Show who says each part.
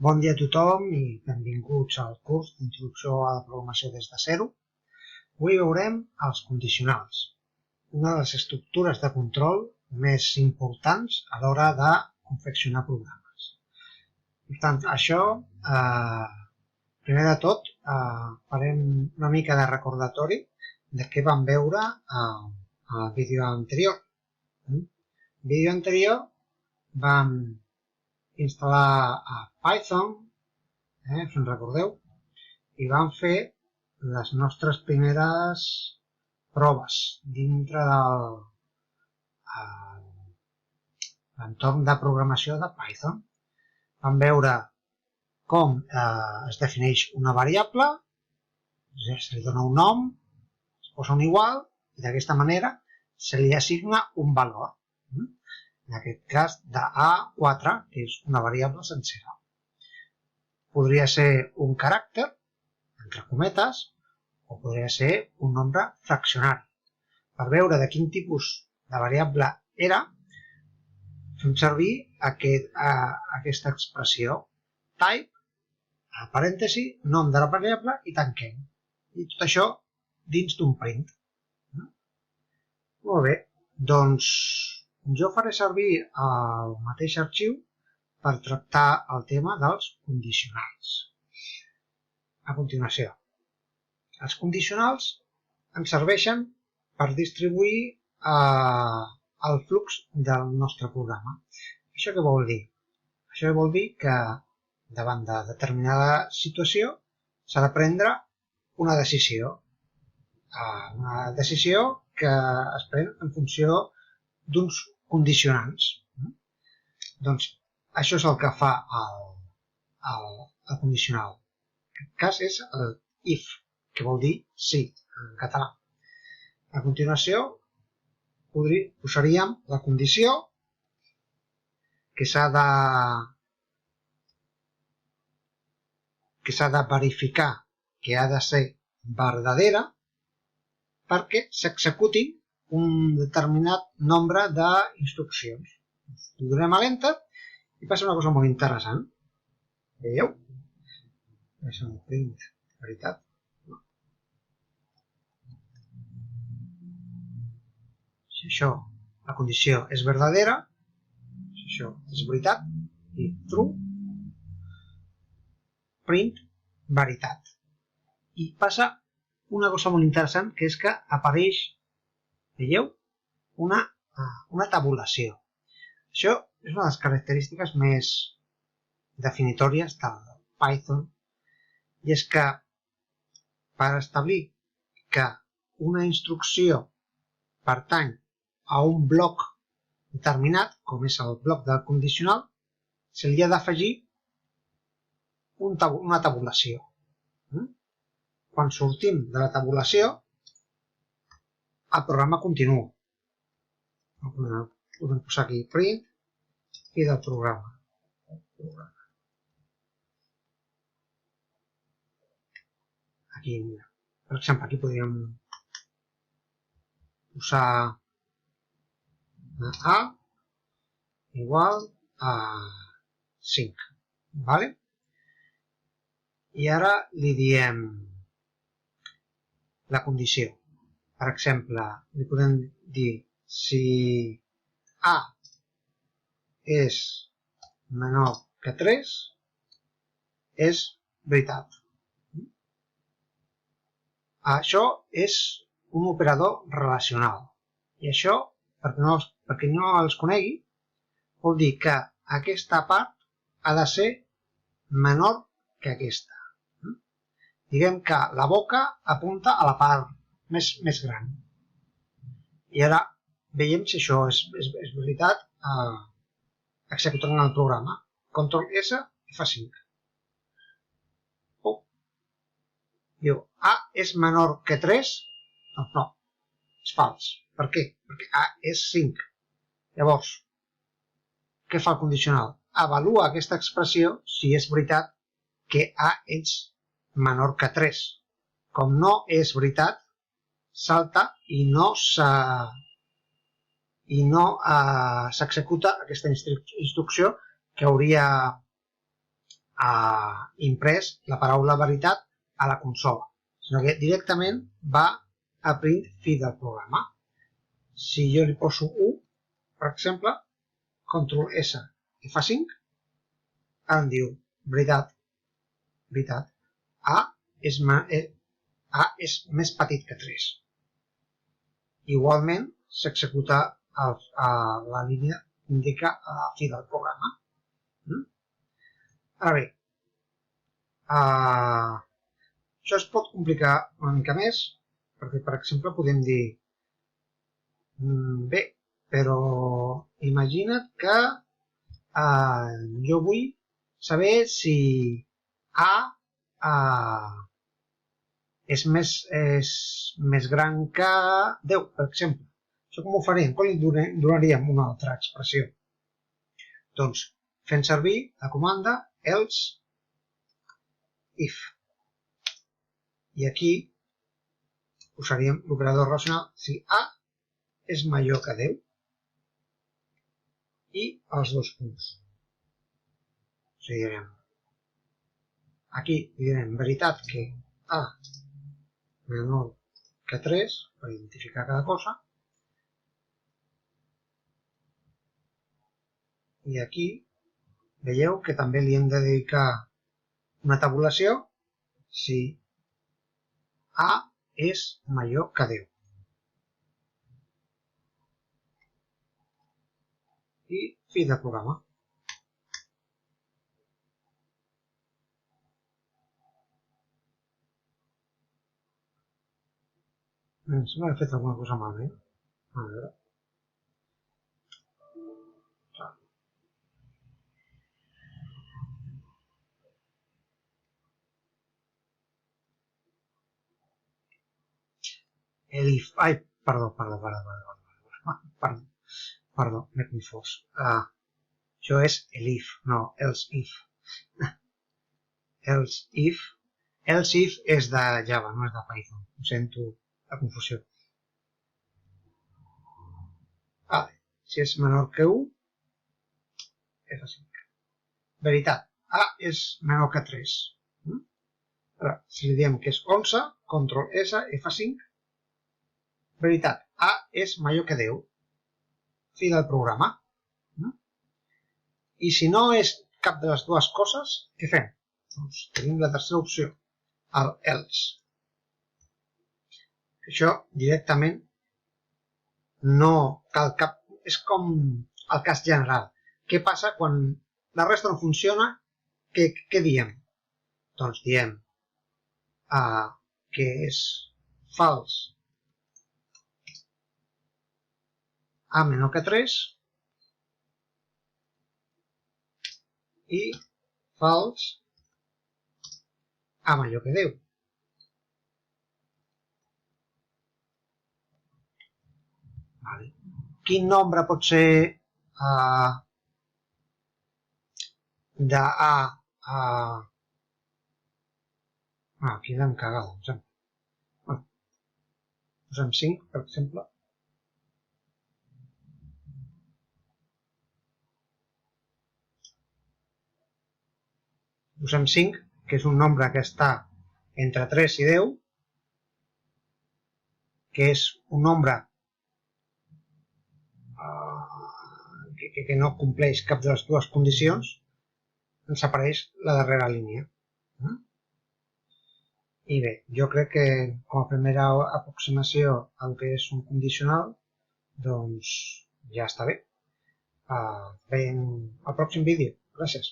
Speaker 1: Bon dia a tothom i benvinguts al curs d'Introducció a la Programació des de zero. Avui veurem els condicionals, una de les estructures de control més importants a l'hora de confeccionar programes. Per tant, això, primer de tot, farem una mica de recordatori de què vam veure al vídeo anterior. Al vídeo anterior vam instal·lar Python, si en recordeu, i vam fer les nostres primeres proves dintre de l'entorn de programació de Python. Vam veure com es defineix una variable, se li dona un nom, es posa un igual, i d'aquesta manera se li assigna un valor. En aquest cas de A4, que és una variable sencera. Podria ser un caràcter, entre cometes, o podria ser un nombre fraccionari. Per veure de quin tipus de variable era, fem servir aquesta expressió type, a parèntesi, nom de la variable i tanquem. I tot això dins d'un print. Molt bé, doncs jo faré servir el mateix arxiu per tractar el tema dels condicionals. A continuació, els condicionals ens serveixen per distribuir el flux del nostre programa. Això què vol dir? Això vol dir que davant de determinada situació s'ha de prendre una decisió. Una decisió que es pren en funció d'uns condicionants. Doncs això és el que fa el condicional. En aquest cas és el if, que vol dir sí, en català. A continuació, posaríem la condició que s'ha de verificar que ha de ser verdadera perquè s'executin un determinat nombre d'instruccions. Donem a l'enter i passa una cosa molt interessant. Veieu? És un print, veritat. Si això, la condició és verdadera, si això és veritat, i true, print, veritat. I passa una cosa molt interessant, que és que apareix, veieu, una tabulació. Això és una de les característiques més definitòries del Python, i és que per establir que una instrucció pertany a un bloc determinat, com és el bloc del condicional, se li ha d'afegir una tabulació. Quan sortim de la tabulació, el programa continua. Podem posar aquí print i del programa. Aquí, per exemple, aquí podríem posar A igual a 5. Vale? I ara li diem la condició. Per exemple, li podem dir si A és menor que 3, és veritat. Això és un operador relacional. I això, perquè no els conegui, vol dir que aquesta part ha de ser menor que aquesta. Diguem que la boca apunta a la part més gran. I ara veiem si això és veritat executant el programa. Control S, F5. Diu, A és menor que 3? Doncs no, és fals. Per què? Perquè A és 5. Llavors, què fa el condicional? Avalua aquesta expressió si és veritat que A és menor que 3. Com no és veritat, salta i no s'executa aquesta instrucció que hauria imprès la paraula veritat a la consola, sinó que directament va a print fi del programa. Si jo li poso 1, per exemple, Ctrl S F5, em diu veritat, A és més petit que 3. Igualment, s'executa la línia que indica la fi del programa. Ara bé, això es pot complicar una mica més, perquè, per exemple, podem dir bé, però imagina't que jo vull saber si A és més gran que 10, per exemple. Això com ho faríem? Com li donaríem una altra expressió? Doncs fent servir la comanda else if. I aquí posaríem l'operador relacional si A és major que 10 i els dos punts. O sigui, direm, aquí direm veritat que A menor que 3 per identificar cada cosa. I aquí veieu que també li hem de dedicar una tabulació si A és major que 10. I fi de programa. Em sembla que he fet alguna cosa malament. A veure. Elif. Ai, perdó, m'he confós. Això és elif, no, else if. Else if és de Java, no és de Python. Ho sento la confusió. Si és menor que 1, F5. Veritat, A és menor que 3. Ara, si li diem que és 11, Ctrl S, F5. Veritat, A és major que 10. Fi del programa. I si no és cap de les dues coses, què fem? Doncs tenim la tercera opció, el else. Això directament no cal cap... És com el cas general. Què passa quan la resta no funciona? Què diem? Doncs diem que és fals A menor que 3 i fals A major que 10. Vale. Quin nombre pot ser de A a... aquí l'hem cagat, em sembla. Posem 5, per exemple. Posem 5, que és un nombre que està entre 3 i 10, que és un nombre que no compleix cap de les dues condicions, ens apareix la darrera línia. I bé, jo crec que com a primera aproximació al que és un condicional, doncs ja està bé. Veiem el pròxim vídeo. Gràcies.